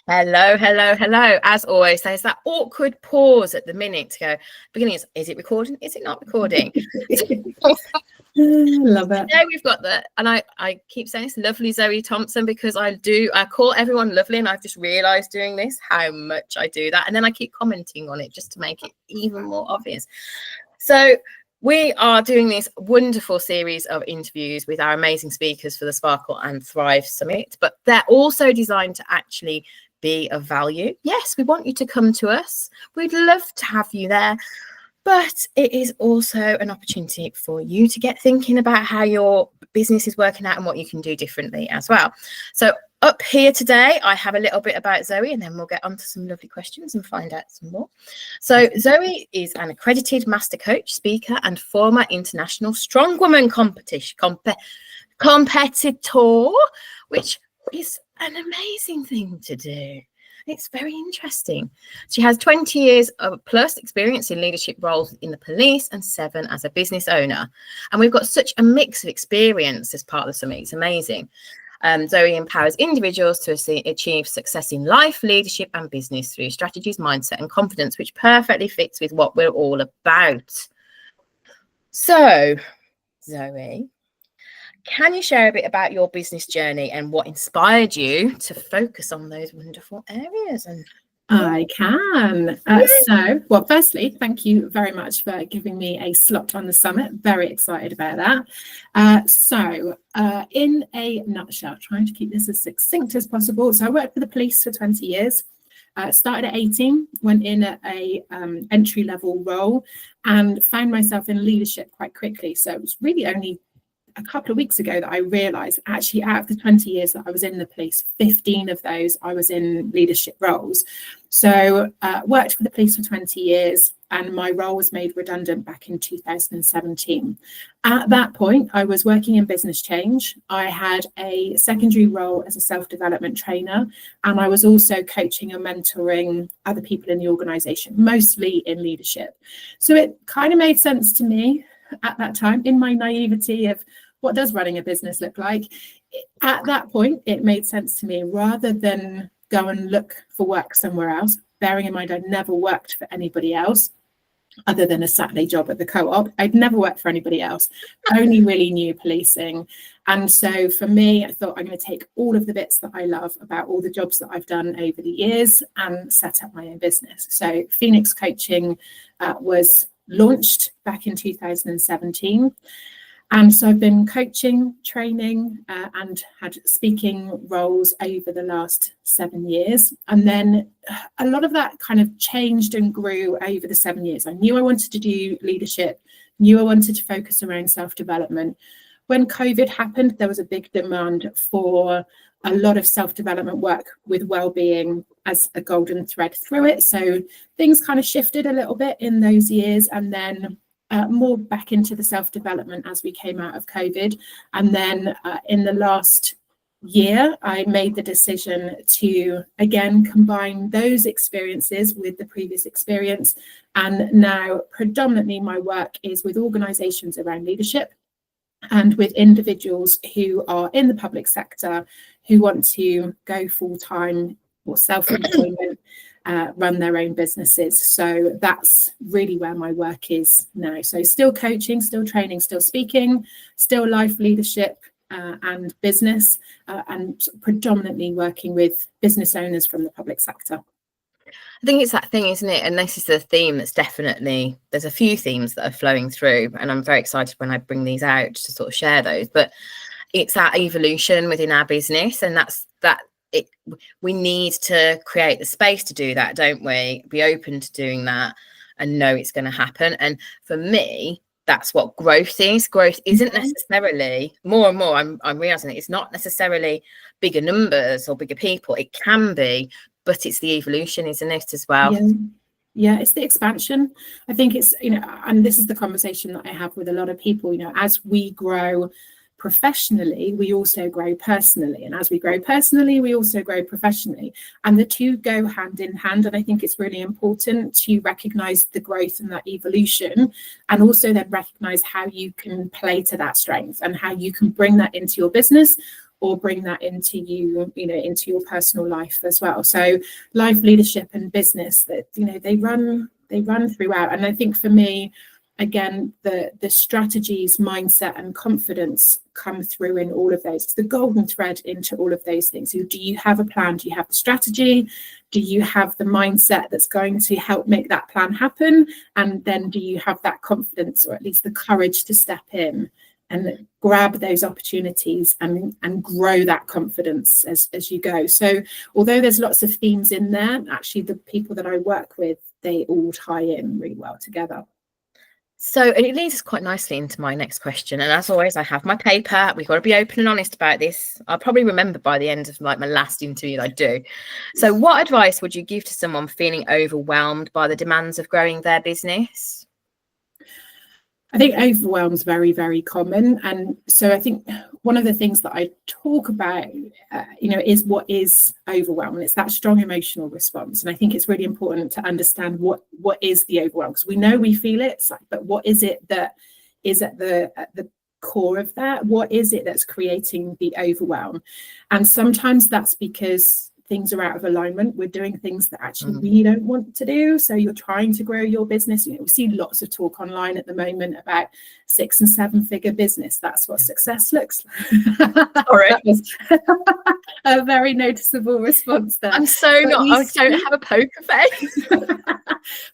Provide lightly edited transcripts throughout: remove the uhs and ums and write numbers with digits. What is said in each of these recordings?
Hello, hello, hello. As always, there's that awkward pause at the minute to go, beginning is it recording? Is it not recording? Love it. Today we've got and I keep saying this, lovely Zoe Thompson, because I call everyone lovely, and I've just realised doing this how much I do that. And then I keep commenting on it just to make it even more obvious. So we are doing this wonderful series of interviews with our amazing speakers for the Sparkle and Thrive Summit, but they're also designed to actually be of value. Yes, we want you to come to us. We'd love to have you there, but it is also an opportunity for you to get thinking about how your business is working out and what you can do differently as well. So up here today, I have a little bit about Zoe, and then we'll get on to some lovely questions and find out some more. So Zoe is an accredited master coach, speaker, and former international strongwoman competitor, which is an amazing thing to do. It's very interesting. She has 20 years of plus experience in leadership roles in the police and 7 as a business owner. And we've got such a mix of experience as part of the summit. It's amazing. Zoe empowers individuals to achieve success in life, leadership, and business through strategies, mindset, and confidence, which perfectly fits with what we're all about. So, Zoe, can you share a bit about your business journey and what inspired you to focus on those wonderful areas? I can. Well, firstly, thank you very much for giving me a slot on the summit. Very excited about that. In a nutshell, trying to keep this as succinct as possible. So I worked for the police for 20 years. Started at 18, went in at a entry-level role and found myself in leadership quite quickly. So it was really only a couple of weeks ago that I realised, actually, out of the 20 years that I was in the police, 15 of those I was in leadership roles. So worked for the police for 20 years, and my role was made redundant back in 2017. At that point, I was working in business change. I had a secondary role as a self-development trainer, and I was also coaching and mentoring other people in the organisation, mostly in leadership. So it kind of made sense to me at that time, in my naivety of what does running a business look like. At that point, it made sense to me, rather than go and look for work somewhere else, bearing in mind I'd never worked for anybody else other than a Saturday job at the co-op. I'd never worked for anybody else, only really knew policing. And so for me, I thought, I'm going to take all of the bits that I love about all the jobs that I've done over the years and set up my own business. So Phoenix Coaching was launched back in 2017. And so I've been coaching, training, and had speaking roles over the last 7 years. And then a lot of that kind of changed and grew over the 7 years. I knew I wanted to do leadership, knew I wanted to focus around self-development. When COVID happened, there was a big demand for a lot of self-development work with well-being as a golden thread through it. So things kind of shifted a little bit in those years, and then more back into the self-development as we came out of COVID. And then in the last year, I made the decision to, again, combine those experiences with the previous experience. And now predominantly my work is with organisations around leadership and with individuals who are in the public sector who want to go full-time or self-employment, run their own businesses. So that's really where my work is now. So still coaching, still training, still speaking, still life leadership and business, and predominantly working with business owners from the public sector. I think it's that thing, isn't it? And this is the theme that's definitely, there's a few themes that are flowing through, and I'm very excited when I bring these out to sort of share those. But it's that evolution within our business, and we need to create the space to do that, don't we? Be open to doing that and know it's going to happen. And for me, that's what growth is. Growth isn't necessarily, more and more I'm realizing it's not necessarily bigger numbers or bigger people. It can be, but it's the evolution, isn't it, as well? Yeah, it's the expansion. I think it's, and this is the conversation that I have with a lot of people, as we grow professionally, we also grow personally. And as we grow personally, we also grow professionally. And the two go hand in hand. And I think it's really important to recognize the growth and that evolution, and also then recognize how you can play to that strength and how you can bring that into your business or bring that into into your personal life as well. So life, leadership and business, that they run throughout. And I think for me, again, the strategies, mindset and confidence come through in all of those. It's the golden thread into all of those things. So do you have a plan? Do you have the strategy? Do you have the mindset that's going to help make that plan happen? And then do you have that confidence, or at least the courage, to step in and grab those opportunities and grow that confidence as you go? So although there's lots of themes in there, actually the people that I work with, they all tie in really well together. So, and it leads us quite nicely into my next question. And as always, I have my paper. We've got to be open and honest about this. I'll probably remember by the end of my last interview that I do. So what advice would you give to someone feeling overwhelmed by the demands of growing their business? I think overwhelm is very, very common. And so I think one of the things that I talk about, is what is overwhelm. And it's that strong emotional response. And I think it's really important to understand what is the overwhelm, because we know we feel it, but what is it that is at the core of that? What is it that's creating the overwhelm? And sometimes that's because things are out of alignment. We're doing things that actually we don't want to do. So you're trying to grow your business. We see lots of talk online at the moment about 6- and 7-figure business. That's what success looks like. That was a very noticeable response there. I'm so not. I don't have a poker face.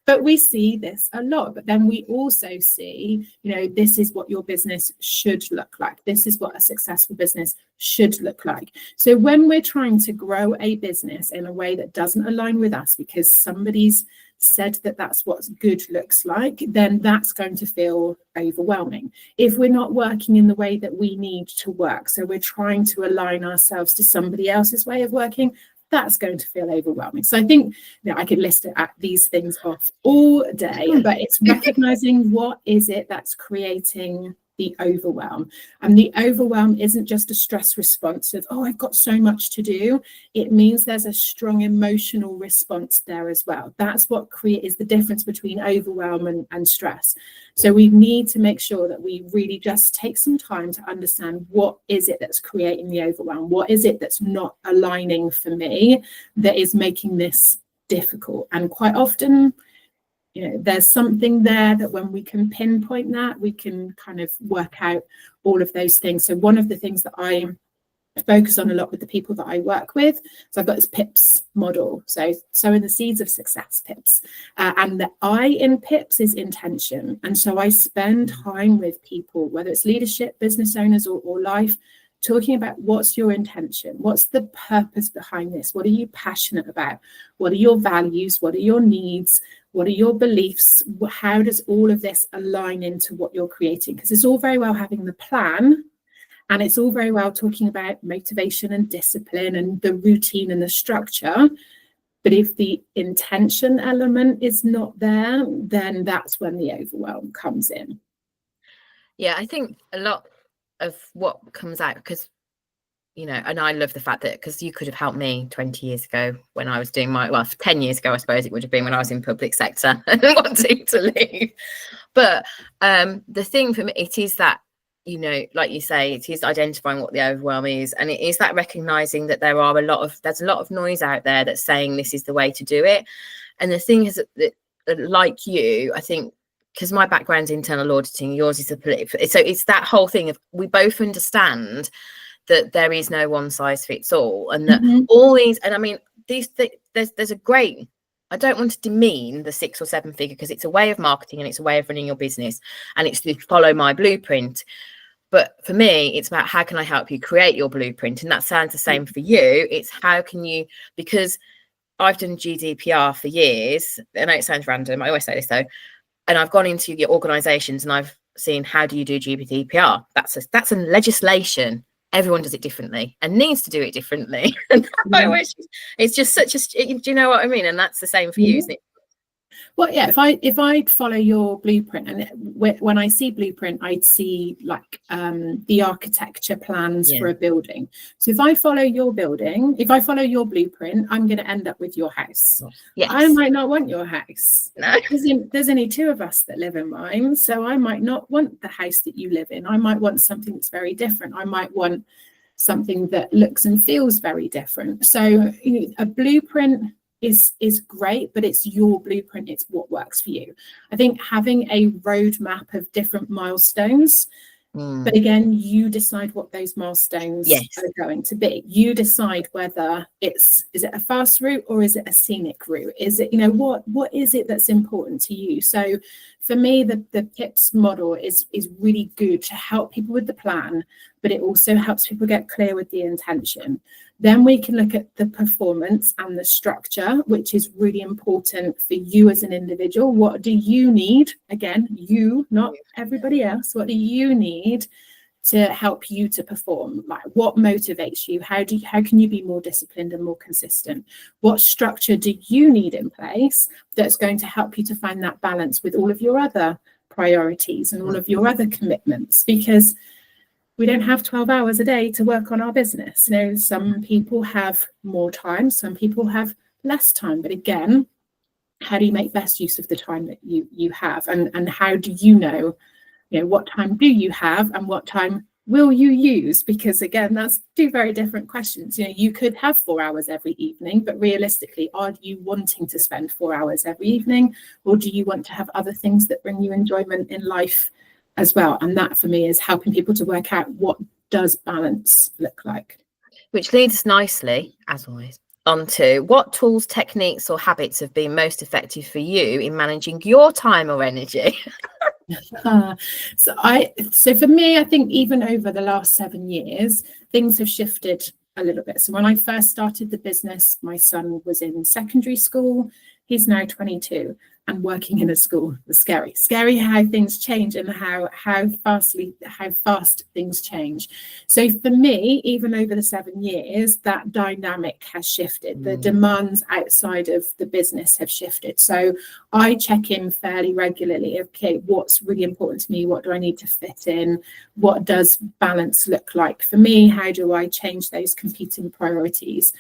But we see this a lot. But then we also see, this is what your business should look like. This is what a successful business should look like. So when we're trying to grow a business in a way that doesn't align with us because somebody's said that that's what good looks like, then that's going to feel overwhelming. If we're not working in the way that we need to work, so we're trying to align ourselves to somebody else's way of working, that's going to feel overwhelming. So I think I could list these things off all day, but it's recognizing what is it that's creating the overwhelm. And the overwhelm isn't just a stress response of, I've got so much to do. It means there's a strong emotional response there as well. That's what is the difference between overwhelm and stress. So we need to make sure that we really just take some time to understand what is it that's creating the overwhelm? What is it that's not aligning for me that is making this difficult? And quite often, there's something there that when we can pinpoint that, we can kind of work out all of those things. So one of the things that I focus on a lot with the people that I work with, so I've got this PIPS model. So sowing the seeds of success, PIPS. And the I in PIPS is intention. And so I spend time with people, whether it's leadership, business owners or life, talking about what's your intention, what's the purpose behind this, what are you passionate about, what are your values, what are your needs, what are your beliefs, how does all of this align into what you're creating? Because it's all very well having the plan, and it's all very well talking about motivation and discipline and the routine and the structure, but if the intention element is not there, then that's when the overwhelm comes in. Yeah, I think a lot of what comes out, because and I love the fact that, because you could have helped me 20 years ago when I was doing 10 years ago, I suppose it would have been, when I was in public sector and wanting to leave. But the thing for me, it is that, like you say, it is identifying what the overwhelm is, and it is that recognizing that there's a lot of noise out there that's saying this is the way to do it. And the thing is that, like you, I think, because my background's internal auditing, yours is a political. So it's that whole thing of, we both understand that there is no one size fits all, and that all these, and I mean, there's a great, I don't want to demean the 6 or 7 figure, because it's a way of marketing and it's a way of running your business, and it's to follow my blueprint. But for me, it's about how can I help you create your blueprint? And that sounds the same for you. It's how can you, because I've done GDPR for years. I know it sounds random, I always say this though, and I've gone into your organizations and I've seen, how do you do GDPR? That's a legislation. Everyone does it differently and needs to do it differently. And I wish, it's just such a, do you know what I mean? And that's the same for you, isn't it? Well, yeah, if I follow your blueprint, and when I see blueprint, I'd see like the architecture plans for a building. So if I follow your building, if I follow your blueprint, I'm going to end up with your house. Yes. I might not want your house. No. There's only 2 of us that live in mine, so I might not want the house that you live in. I might want something that's very different. I might want something that looks and feels very different. So a blueprint is great, but it's your blueprint, it's what works for you. I think having a roadmap of different milestones, but again, you decide what those milestones are going to be. You decide whether is it a fast route or is it a scenic route? Is it, what is it that's important to you? So for me, the PIPS model is really good to help people with the plan, but it also helps people get clear with the intention. Then we can look at the performance and the structure, which is really important for you as an individual. What do you need? Again, you, not everybody else. What do you need to help you to perform? Like, what motivates you? How can you be more disciplined and more consistent? What structure do you need in place that's going to help you to find that balance with all of your other priorities and all of your other commitments? Because we don't have 12 hours a day to work on our business. Some people have more time, some people have less time. But again, how do you make best use of the time that you have? And how do you know, what time do you have and what time will you use? Because again, that's two very different questions. You could have 4 hours every evening, but realistically, are you wanting to spend 4 hours every evening? Or do you want to have other things that bring you enjoyment in life as well? And that for me is helping people to work out what does balance look like. Which leads us nicely, as always, onto what tools, techniques or habits have been most effective for you in managing your time or energy? So for me, I think even over the last 7 years, things have shifted a little bit. So when I first started the business, my son was in secondary school. He's now 22 and working in a school. It's scary how things change and how fast things change. So for me, even over the 7 years, that dynamic has shifted. The demands outside of the business have shifted. So I check in fairly regularly. Okay, what's really important to me? What do I need to fit in? What does balance look like for me? How do I change those competing priorities?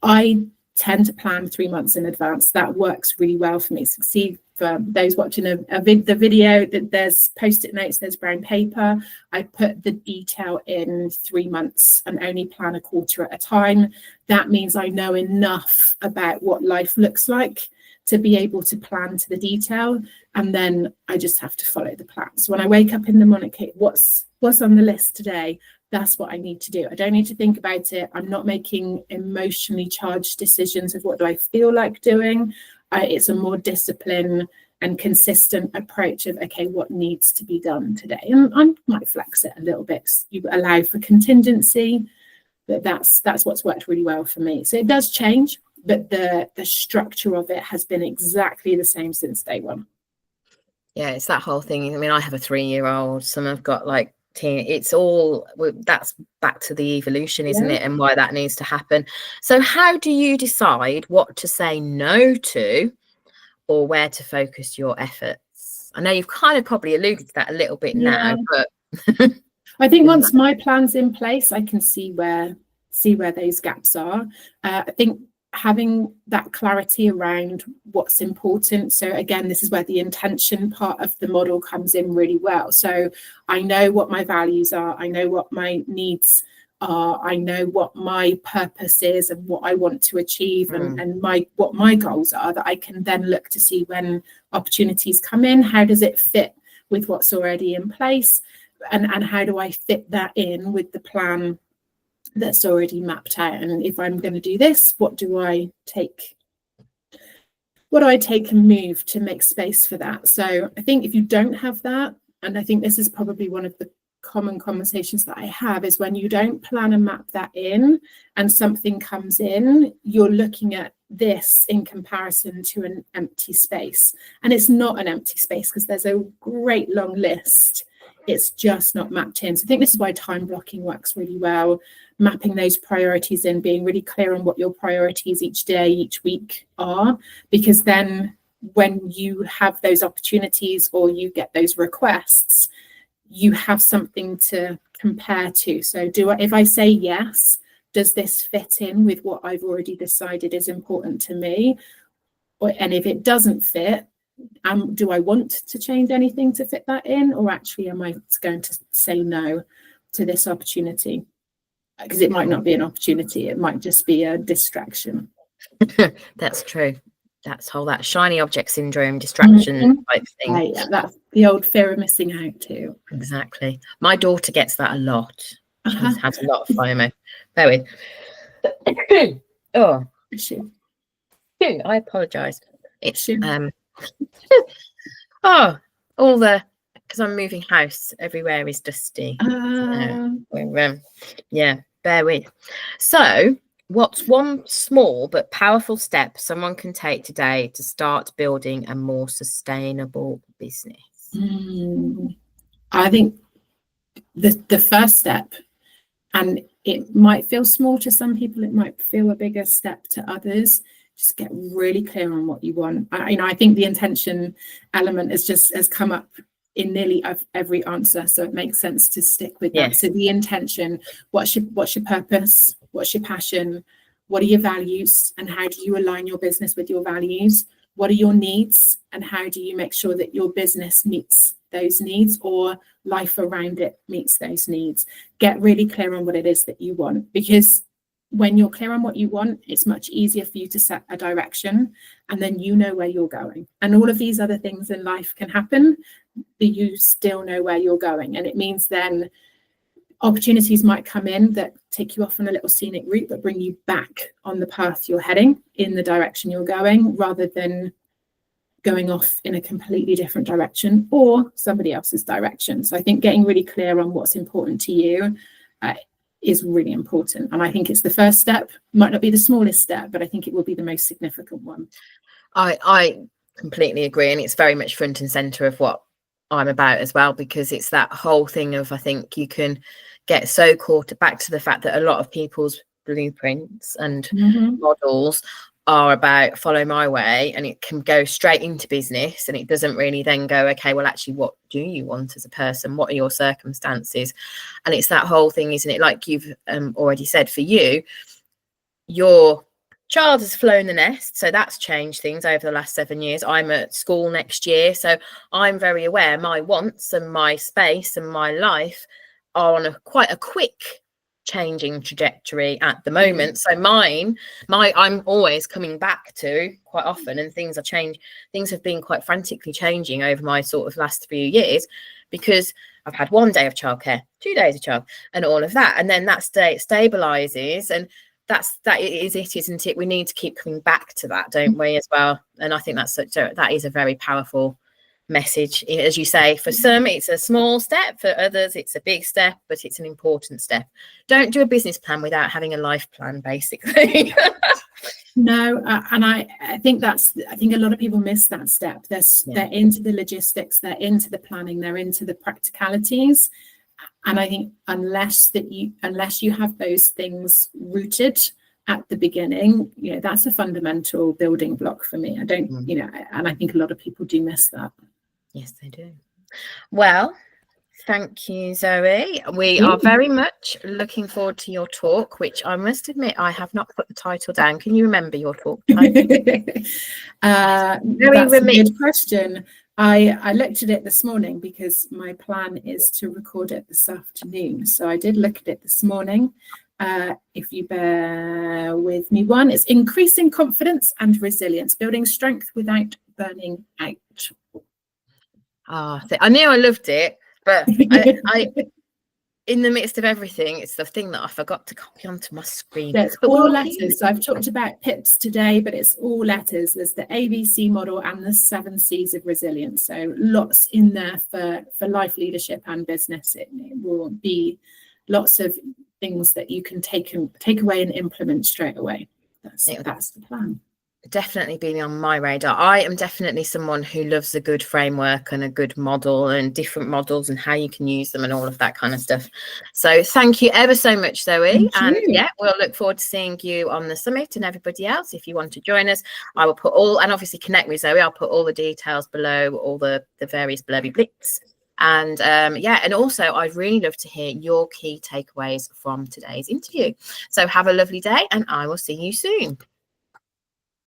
I tend to plan 3 months in advance. That works really well for me. So see, for those watching the video, that there's post-it notes, there's brown paper. I put the detail in 3 months and only plan a quarter at a time. That means I know enough about what life looks like to be able to plan to the detail, and then I just have to follow the plan. So when I wake up in the morning, okay, what's on the list today? That's what I need to do. I don't need to think about it. I'm not making emotionally charged decisions of what do I feel like doing. It's a more disciplined and consistent approach of, okay, what needs to be done today? And I might flex it a little bit. You allow for contingency, but that's what's worked really well for me. So it does change, but the structure of it has been exactly the same since day one. Yeah, it's that whole thing. I mean, I have a 3-year-old. Some have got like it's all, that's back to the evolution, isn't it, and why that needs to happen. So how do you decide what to say no to or where to focus your efforts? I know you've kind of probably alluded to that a little bit now, but I think once my plan's in place, I can see where those gaps are. I think having that clarity around what's important. So again, this is where the intention part of the model comes in really well. So I know what my values are. I know what my needs are. I know what my purpose is and what I want to achieve and what my goals are, that I can then look to see when opportunities come in, how does it fit with what's already in place, and how do I fit that in with the plan that's already mapped out? And if I'm going to do this, what do I take and move to make space for that? So I think if you don't have that, and I think this is probably one of the common conversations that I have, is when you don't plan and map that in and something comes in, you're looking at this in comparison to an empty space. And it's not an empty space because there's a great long list. It's just not mapped in. So I think this is why time blocking works really well. Mapping those priorities in, being really clear on what your priorities each day, each week are, because then when you have those opportunities or you get those requests, you have something to compare to. So if I say yes, does this fit in with what I've already decided is important to me? And if it doesn't fit, do I want to change anything to fit that in, or actually am I going to say no to this opportunity? because it might not be an opportunity, it might just be a distraction. That's true. That shiny object syndrome, distraction type thing. Yeah, that's the old fear of missing out too. Exactly. My daughter gets that a lot. She Uh-huh. has a lot of FOMO. Very. Oh, I apologise. It's all the, because I'm moving house, everywhere is dusty. Yeah, bear with. So, what's one small but powerful step someone can take today to start building a more sustainable business? I think the first step, and it might feel small to some people, it might feel a bigger step to others, just get really clear on what you want. I think the intention element has come up in nearly every answer, so it makes sense to stick with that. So the intention, what's your purpose, what's your passion, what are your values, and how do you align your business with your values? What are your needs, and how do you make sure that your business meets those needs, or life around it meets those needs? Get really clear on what it is that you want, because when you're clear on what you want, it's much easier for you to set a direction, and then you know where you're going. And all of these other things in life can happen, but you still know where you're going. And it means then opportunities might come in that take you off on a little scenic route, but bring you back on the path you're heading, in the direction you're going, rather than going off in a completely different direction or somebody else's direction. So I think getting really clear on what's important to you is really important. And I think it's the first step. Might not be the smallest step, but I think it will be the most significant one. I completely agree. And it's very much front and center of what I'm about as well, because it's that whole thing of, I think you can get so caught back to the fact that a lot of people's blueprints and models are about follow my way, and it can go straight into business, and it doesn't really then go, okay, well, actually, what do you want as a person? What are your circumstances? And it's that whole thing, isn't it? Like you've already said, for you, your child has flown the nest, so that's changed things over the last 7 years. I'm at school next year, so I'm very aware my wants and my space and my life are on quite a quick changing trajectory at the moment. So I'm always coming back to quite often, and things have been quite frantically changing over my sort of last few years, because I've had 1 day of childcare, 2 days of child, and all of that, and then that stabilizes, and that is it, isn't it? We need to keep coming back to that, don't we, as well? And I think that is a very powerful message. As you say, for some it's a small step, for others it's a big step, but it's an important step. Don't do a business plan without having a life plan, basically. No, and I think a lot of people miss that step. They're into the logistics, they're into the planning, they're into the practicalities. And I think unless you have those things rooted at the beginning, that's a fundamental building block for me. I don't, and I think a lot of people do miss that. Yes, they do. Well, thank you, Zoe. We are very much looking forward to your talk, which I must admit I have not put the title down. Can you remember your talk title? That's a good question. I looked at it this morning because my plan is to record it this afternoon. So I did look at it this morning. If you bear with me, it's increasing confidence and resilience, building strength without burning out. I knew I loved it, but I in the midst of everything, it's the thing that I forgot to copy onto my screen. It's all letters. So I've talked about PIPs today, but it's all letters. There's the ABC model and the 7 C's of resilience. So lots in there for life, leadership and business. It will be lots of things that you can take away and implement straight away. That's the plan. Definitely been on my radar. I am definitely someone who loves a good framework and a good model and different models and how you can use them and all of that kind of stuff. So thank you ever so much, Zoe. And we'll look forward to seeing you on the summit, and everybody else, if you want to join us, I will put and obviously connect with Zoe. I'll put all the details below, all the various blurby blips. And and also I'd really love to hear your key takeaways from today's interview. So have a lovely day, and I will see you soon.